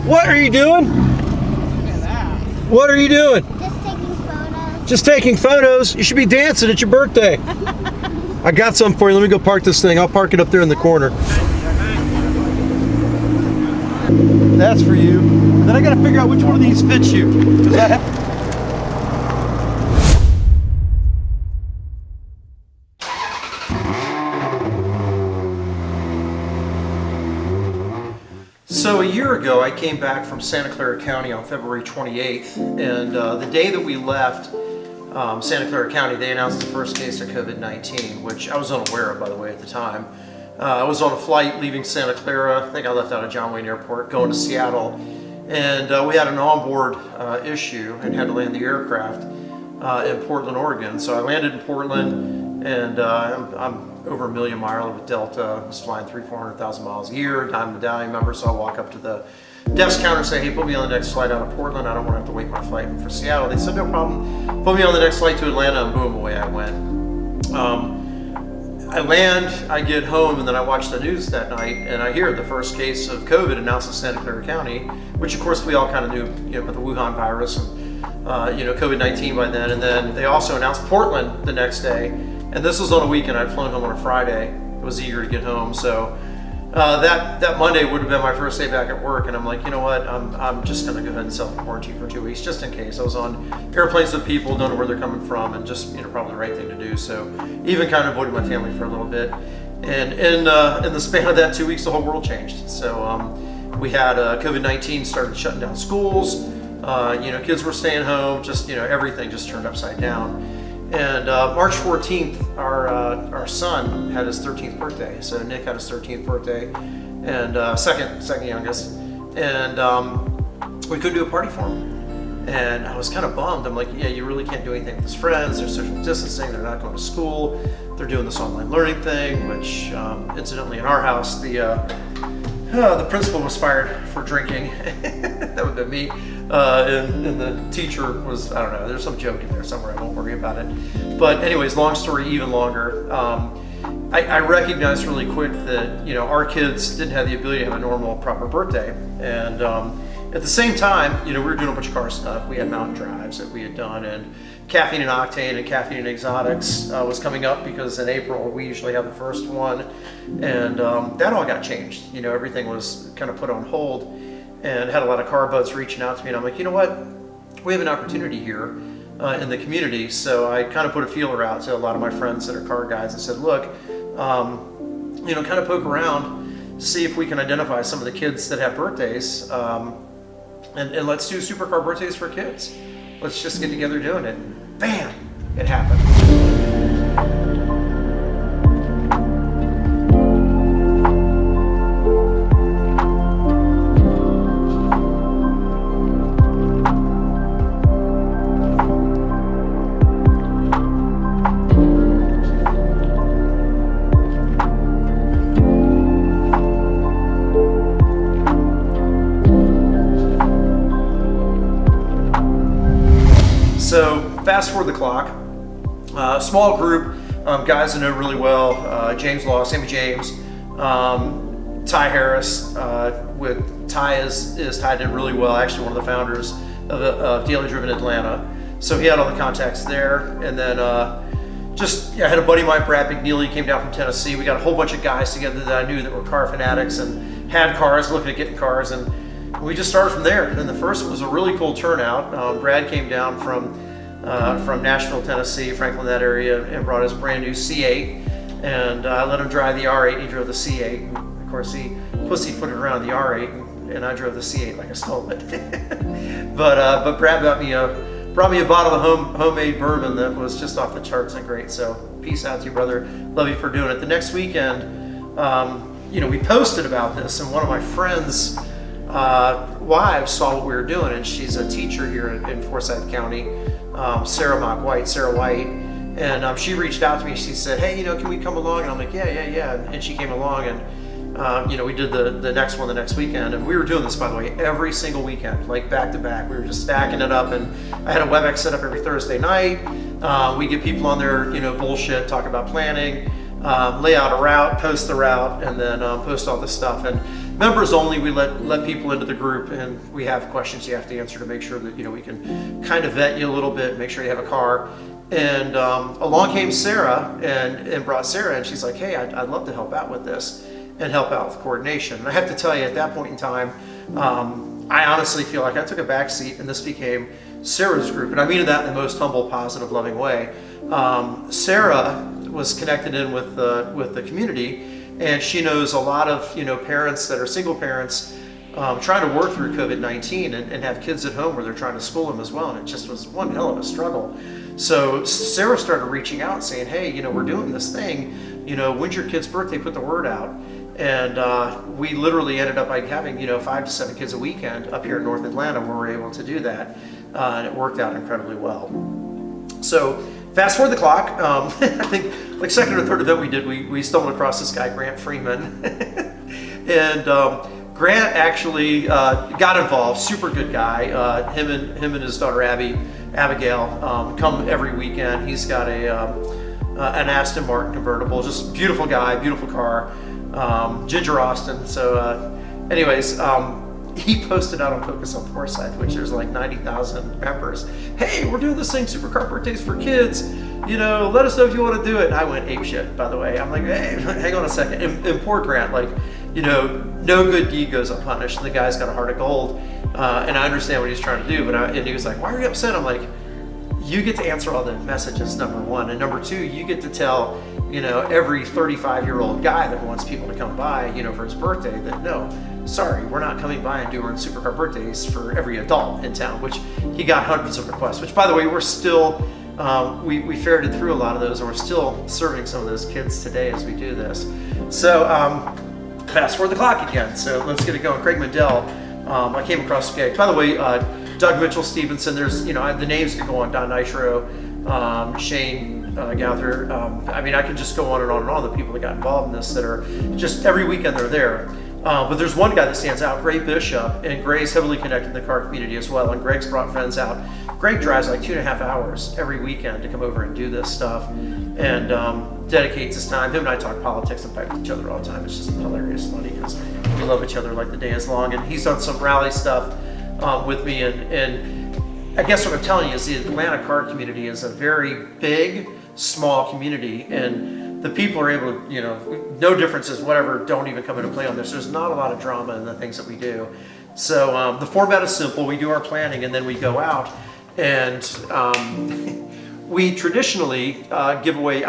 What are you doing? Look at that. What are you doing? Just taking photos. Just taking photos? You should be dancing. It's your birthday. I got something for you. Let me go park this thing. I'll park it up there in the corner. That's for you. Then I got to figure out which one of these fits you. So a year ago, I came back from Santa Clara County on February 28th, and the day that we left Santa Clara County, they announced the first case of COVID-19, which I was unaware of, by the way, at the time. I was on a flight leaving Santa Clara. I think I left out of John Wayne Airport, going to Seattle, and we had an onboard issue and had to land the aircraft in Portland, Oregon. So I landed in Portland, and I'm over 1 million miles with Delta. I was flying 300,000-400,000 miles a year, dime medallion member, so I walk up to the desk counter and say, hey, put me on the next flight out of Portland. I don't want to have to wait my flight for Seattle. They said, no problem. Put me on the next flight to Atlanta, and boom, away I went. I land, I get home, and then I watch the news that night, and I hear the first case of COVID announced in Santa Clara County, which of course we all kind of knew, about the Wuhan virus and COVID-19 by then. And then they also announced Portland the next day. And this was on a weekend. I'd flown home on a Friday. I was eager to get home, so that Monday would have been my first day back at work. And I'm like, you know what? I'm just going to go ahead and self-quarantine for 2 weeks, just in case. I was on airplanes with people, don't know where they're coming from, and just probably the right thing to do. So even kind of avoided my family for a little bit. And in the span of that 2 weeks, the whole world changed. So we had COVID-19 started shutting down schools. Kids were staying home. Just everything just turned upside down. And March 14th, our son had his 13th birthday. So Nick had his 13th birthday, and second youngest, and we couldn't do a party for him. And I was kind of bummed. I'm like, yeah, you really can't do anything with his friends. They're social distancing. They're not going to school. They're doing this online learning thing, which incidentally in our house, the principal was fired for drinking. That would have been me. And the teacher was, I don't know, there's some joke in there somewhere, I won't worry about it. But anyways, long story even longer. I recognized really quick that, our kids didn't have the ability to have a normal, proper birthday. And at the same time, we were doing a bunch of car stuff. We had mountain drives that we had done, and Caffeine and Octane and Caffeine and Exotics was coming up because in April we usually have the first one. And that all got changed. Everything was kind of put on hold. And had a lot of car buds reaching out to me, and I'm like, you know what? We have an opportunity here in the community. So I kind of put a feeler out to a lot of my friends that are car guys and said, look, kind of poke around, see if we can identify some of the kids that have birthdays, and let's do SuperCar birthdays for kids. Let's just get together doing it. And bam, it happened. So fast forward the clock, small group, guys I know really well, James Law, Sammy James, Ty Harris, with Ty is tied in really well, actually one of the founders of Daily Driven Atlanta. So he had all the contacts there. And then I had a buddy of mine, Brad McNeely, came down from Tennessee. We got a whole bunch of guys together that I knew that were car fanatics and had cars, looking at getting cars, and we just started from there. And the first one was a really cool turnout. Brad came down from Nashville, Tennessee, Franklin, that area, and brought his brand new C8. And I let him drive the R8, and he drove the C8. And of course, he pussyfooted around the R8, and I drove the C8 like I stole it. but Brad brought me a bottle of homemade bourbon that was just off the charts and great. So peace out to you, brother. Love you for doing it. The next weekend, we posted about this, and one of my friends' wives saw what we were doing, and she's a teacher here in Forsyth County, Sarah White, and she reached out to me. She said, hey, can we come along? And I'm like, yeah. And she came along, and we did the next one the next weekend. And we were doing this, by the way, every single weekend, like back to back. We were just stacking it up, and I had a WebEx set up every Thursday night. We get people on there, bullshit, talk about planning, lay out a route, post the route, and then post all this stuff. And members only. We let people into the group, and we have questions you have to answer to make sure that we can kind of vet you a little bit, make sure you have a car. And along came Sarah and brought Sarah, and she's like, hey, I'd love to help out with this and help out with coordination. And I have to tell you, at that point in time, I honestly feel like I took a back seat, and this became Sarah's group. And I mean that in the most humble, positive, loving way. Sarah was connected in with the community, and she knows a lot of parents that are single parents trying to work through COVID-19 and have kids at home where they're trying to school them as well. And it just was one hell of a struggle. So Sarah started reaching out saying, hey, we're doing this thing, when's your kid's birthday, put the word out. And we literally ended up having 5 to 7 kids a weekend up here in North Atlanta where we're able to do that. And it worked out incredibly well. So fast forward the clock, I think like second or third event we did, we stumbled across this guy, Grant Freeman. And Grant actually got involved, super good guy. Him and his daughter Abigail come every weekend. He's got an Aston Martin convertible, just beautiful guy, beautiful car, Ginger Austin. So anyways, he posted out on Focus on Forsyth, which there's like 90,000 members. Hey, we're doing this thing, SuperCar birthdays for kids. Let us know if you want to do it. And I went apeshit, by the way. I'm like, hey, hang on a second. And poor Grant, like, no good deed goes unpunished. And the guy's got a heart of gold. And I understand what he's trying to do. And he was like, why are you upset? I'm like, you get to answer all the messages, number one. And number two, you get to tell, every 35-year-old guy that wants people to come by, for his birthday that no, sorry, we're not coming by and doing SuperCar birthdays for every adult in town, which he got hundreds of requests, which by the way, we're still, we ferreted through a lot of those, and we're still serving some of those kids today as we do this. So fast forward the clock again. So let's get it going. Craig Mandel, I came across the guy. By the way, Doug Mitchell Stevenson, there's, the names could go on, Don Nitro, Shane Gauther. I mean, I could just go on and on and on, the people that got involved in this that are just every weekend they're there. But there's one guy that stands out, Gray Bishop, and Gray's heavily connected in the car community as well, and Greg's brought friends out. Greg drives like 2.5 hours every weekend to come over and do this stuff, and dedicates his time. Him and I talk politics and fight with each other all the time. It's just hilarious, funny, because we love each other like the day is long. And he's done some rally stuff with me, and I guess what I'm telling you is the Atlanta car community is a very big, small community, and the people are able to, no differences, whatever, don't even come into play on this. There's not a lot of drama in the things that we do. So the format is simple. We do our planning, and then we go out, and we traditionally give away,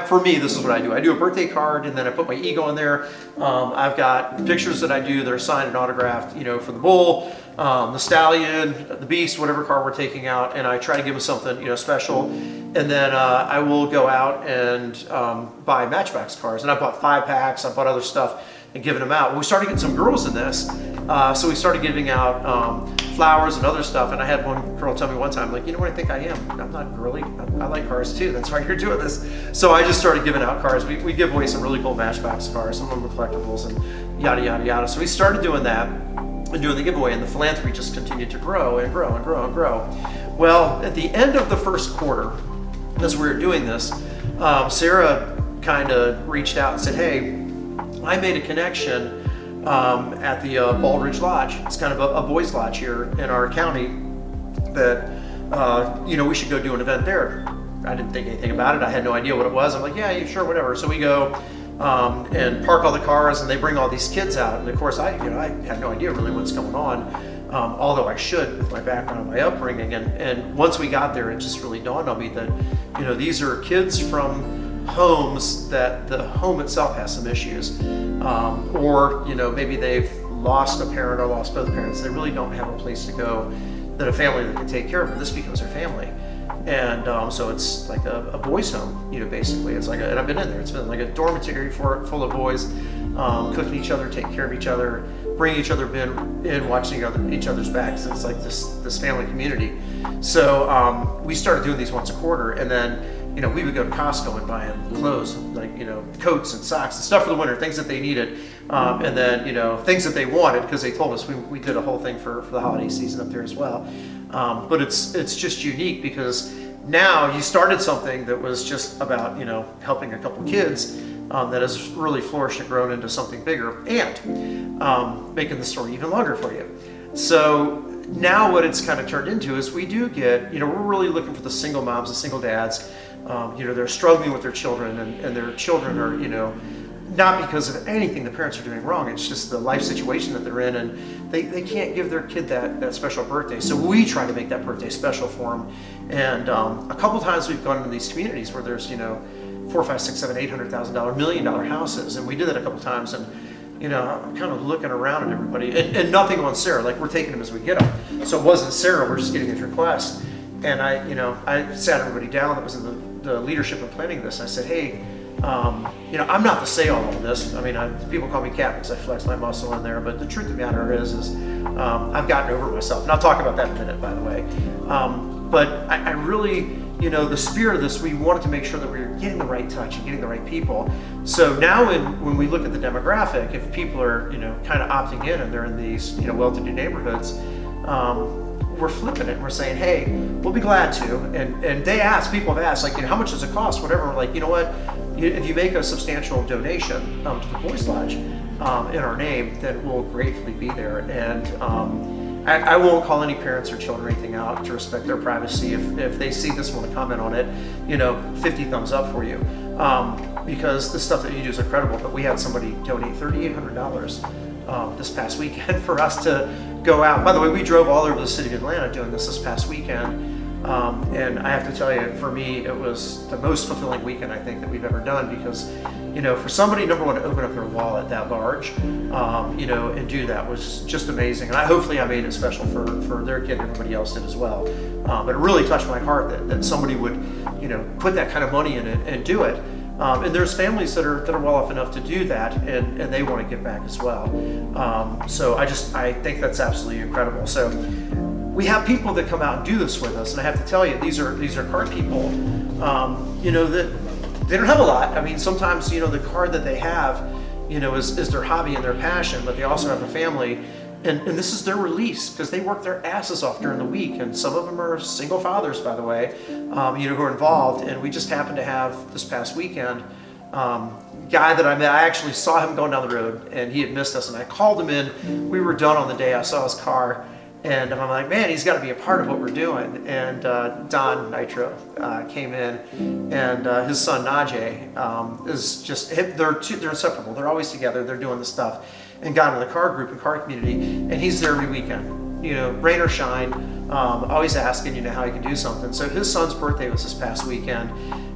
for me, this is what I do. I do a birthday card, and then I put my ego in there. I've got pictures that I do that are signed and autographed, for the bull, the stallion, the beast, whatever car we're taking out, and I try to give them something, special. And then I will go out and buy Matchbox cars. And I bought 5-packs, I bought other stuff and giving them out. We started getting some girls in this, so we started giving out flowers and other stuff. And I had one girl tell me one time, like, you know what I think I am? I'm not girly. I like cars too. That's why you're doing this. So I just started giving out cars. We give away some really cool Matchbox cars, some of them are collectibles and yada, yada, yada. So we started doing that and doing the giveaway, and the philanthropy just continued to grow and grow and grow and grow. Well, at the end of the first quarter, as we were doing this, Sarah kind of reached out and said, hey, I made a connection at the Baldridge Lodge. It's kind of a boys' lodge here in our county that, we should go do an event there. I didn't think anything about it. I had no idea what it was. I'm like, yeah, sure, whatever. So we go and park all the cars, and they bring all these kids out. And of course, I had no idea really what's going on. Although I should with my background and my upbringing. And once we got there, it just really dawned on me that, these are kids from homes that the home itself has some issues. Or, maybe they've lost a parent or lost both parents. They really don't have a place to go that a family that can take care of them. This becomes their family. And so it's like a boys' home, basically. It's like, and I've been in there. It's been like a dormitory full of boys, cooking each other, taking care of each other, bringing each other in, watching each other's backs. It's like this family community. So we started doing these once a quarter, and then we would go to Costco and buy them clothes, like coats and socks and stuff for the winter, things that they needed, and then things that they wanted, because they told us we did a whole thing for the holiday season up there as well. But it's just unique because now you started something that was just about helping a couple kids, that has really flourished and grown into something bigger, and making the story even longer for you. So now what it's kind of turned into is we do get, we're really looking for the single moms, the single dads, they're struggling with their children, and their children are, not because of anything the parents are doing wrong, it's just the life situation that they're in, and they can't give their kid that special birthday. So we try to make that birthday special for them. And a couple times we've gone into these communities where there's, $400,000, $500,000, $600,000, $700,000, $800,000, $1 million houses, and we did that a couple times, and I'm kind of looking around at everybody, and nothing on Sarah, like we're taking them as we get them. So it wasn't Sarah, we're just getting his request. And I sat everybody down that was in the leadership of planning this. I said, hey, I'm not the say-all on this. I mean, people call me Cap because I flex my muscle in there, but the truth of the matter is I've gotten over myself. And I'll talk about that in a minute, by the way. But I really, the spirit of this, we wanted to make sure that we were getting the right touch and getting the right people. So now when we look at the demographic, if people are, kind of opting in and they're in these, well-to-do neighborhoods, we're flipping it and we're saying, hey, we'll be glad to. And people have asked, like, how much does it cost? Whatever. We're like, you know what? If you make a substantial donation to the Boys Lodge in our name, then we'll gratefully be there. And I won't call any parents or children or anything out to respect their privacy. If they see this, want to comment on it, 50 thumbs up for you. Because the stuff that you do is incredible. But we had somebody donate $3,800 this past weekend for us to go out. By the way, we drove all over the city of Atlanta doing this past weekend. And I have to tell you, for me, it was the most fulfilling weekend I think that we've ever done, because, for somebody, number one, to open up their wallet that large, and do that was just amazing. And hopefully I made it special for their kid and everybody else did as well. But it really touched my heart that somebody would, put that kind of money in it and do it. And there's families that are well off enough to do that, and they want to give back as well. So I think that's absolutely incredible. So we have people that come out and do this with us, and I have to tell you, these are card people, that they don't have a lot. I mean, sometimes, the card that they have, is their hobby and their passion, but they also have a family, and this is their release, because they work their asses off during the week, and some of them are single fathers, by the way, who are involved. And we just happened to have this past weekend, guy that I met, I actually saw him going down the road, and he had missed us, and I called him in. We were done on the day. I saw his car. And I'm like, man, he's got to be a part of what we're doing. And Don Nitro came in, and his son Najee is just, they're inseparable. They're always together. They're doing the stuff, and got in the car group and car community, and he's there every weekend, rain or shine, always asking, how he can do something. So his son's birthday was this past weekend,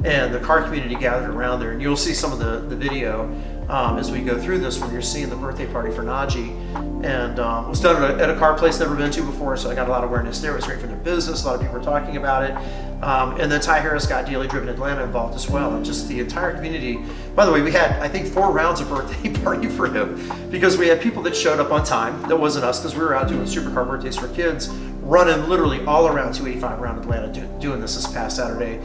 and the car community gathered around there, and you'll see some of the video as we go through this, where you're seeing the birthday party for Najee. And it was done at a car place never been to before, so I got a lot of awareness there. It was great for their business. A lot of people were talking about it. And then Ty Harris got Daily Driven Atlanta involved as well, and just the entire community. By the way, we had, I think, 4 rounds of birthday party for him, because we had people that showed up on time. That wasn't us, because we were out doing SuperCar birthdays for kids, running literally all around 285 around Atlanta, doing this past Saturday.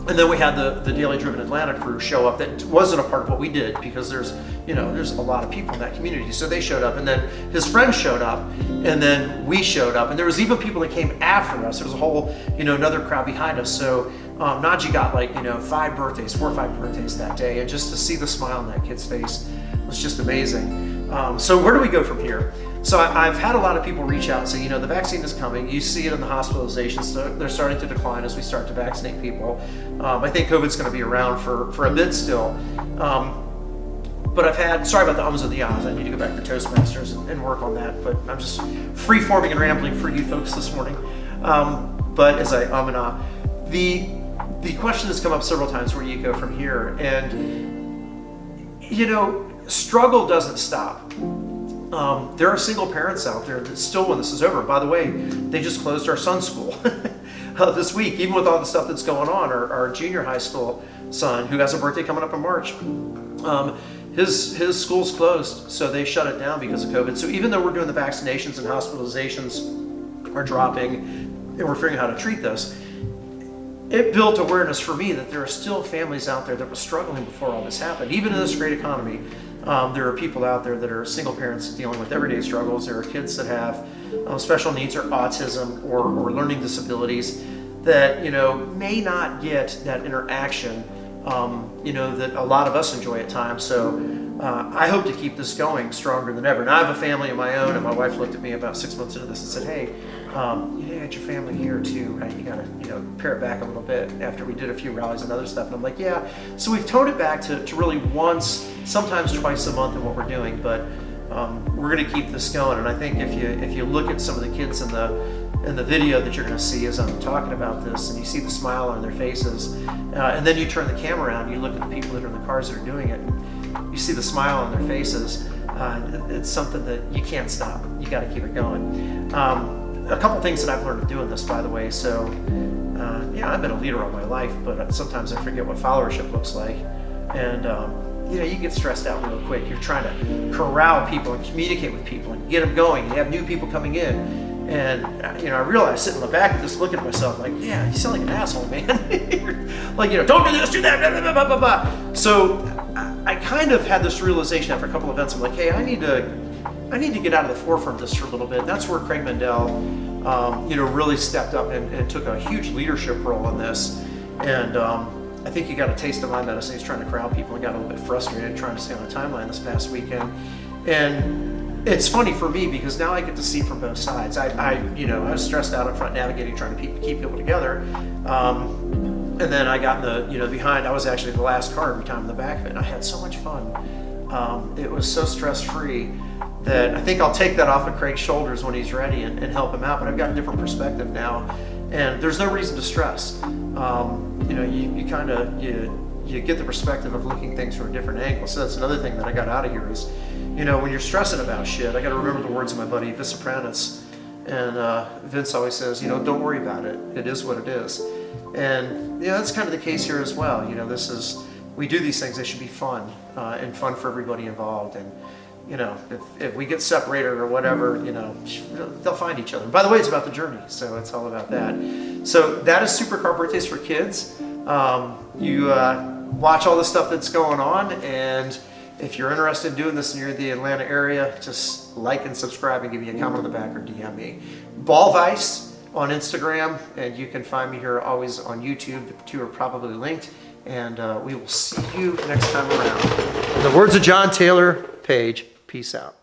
And then we had the Daily Driven Atlanta crew show up that wasn't a part of what we did, because there's a lot of people in that community. So they showed up, and then his friends showed up, and then we showed up, and there was even people that came after us. There was a whole, another crowd behind us. So Najee got 4 or 5 birthdays that day, and just to see the smile on that kid's face was just amazing. So where do we go from here? So I've had a lot of people reach out and say, the vaccine is coming. You see it in the hospitalizations. So they're starting to decline as we start to vaccinate people. I think COVID's going to be around for a bit still. But I've had, sorry about the ums and the ahs. I need to go back to Toastmasters and work on that. But I'm just free-forming and rambling for you folks this morning. But as I and ah, the question has come up several times, where do you go from here? And, struggle doesn't stop. There are single parents out there that still, when this is over, by the way, they just closed our son's school this week, even with all the stuff that's going on. Our junior high school son, who has a birthday coming up in March, his school's closed, so they shut it down because of COVID. So even though we're doing the vaccinations and hospitalizations are dropping, and we're figuring out how to treat this, it built awareness for me that there are still families out there that were struggling before all this happened. Even in this great economy, there are people out there that are single parents dealing with everyday struggles. There are kids that have special needs or autism or learning disabilities that may not get that interaction you know, that a lot of us enjoy at times. So I hope to keep this going stronger than ever. And I have a family of my own, and my wife looked at me about 6 months into this and said, hey, you got your family here too, right? You gotta, you know, pare it back a little bit after we did a few rallies and other stuff. And I'm like, yeah. So we've toned it back to really once, sometimes twice a month in what we're doing, but we're gonna keep this going. And I think if you look at some of the kids in the video that you're gonna see as I'm talking about this, and you see the smile on their faces, and then you turn the camera around, you look at the people that are in the cars that are doing it, and you see the smile on their faces, it's something that you can't stop. You gotta keep it going. A couple things that I've learned doing this, by the way. So, yeah, I've been a leader all my life, but sometimes I forget what followership looks like. And, you know, you get stressed out real quick. You're trying to corral people and communicate with people and get them going. You have new people coming in. And, you know, I realized sitting in the back of this looking at myself like, yeah, you sound like an asshole, man. Like, you know, don't do this, do that, blah, blah, blah, blah, blah. So I kind of had this realization after a couple events. I'm like, hey, I need to get out of the forefront of this for a little bit. And that's where Craig Mendel, you know, really stepped up and took a huge leadership role in this. And I think he got a taste of my medicine. He's trying to corral people and got a little bit frustrated trying to stay on the timeline this past weekend. And it's funny for me because now I get to see from both sides. You know, I was stressed out up front navigating, trying to keep people together. And then I got in the, you know, behind. I was actually the last car every time in the back of it. And I had so much fun. It was so stress-free that I think I'll take that off of Craig's shoulders when he's ready and help him out. But I've got a different perspective now, and there's no reason to stress. You know, you kind of you get the perspective of looking things from a different angle. So that's another thing that I got out of here is, you know, when you're stressing about shit, I got to remember the words of my buddy Vince Sopranis, and Vince always says, you know, don't worry about it. It is what it is, and you know that's kind of the case here as well. You know, we do these things. They should be fun and fun for everybody involved. And you know, if we get separated or whatever, you know, they'll find each other. By the way, it's about the journey, so it's all about that. So that is SuperCar Birthdays for Kids. You watch all the stuff that's going on, and if you're interested in doing this near the Atlanta area, just like and subscribe and give me a comment on the back or DM me. Ball Vice on Instagram, and you can find me here always on YouTube. The two are probably linked, and we will see you next time around. In the words of John Taylor Page, peace out.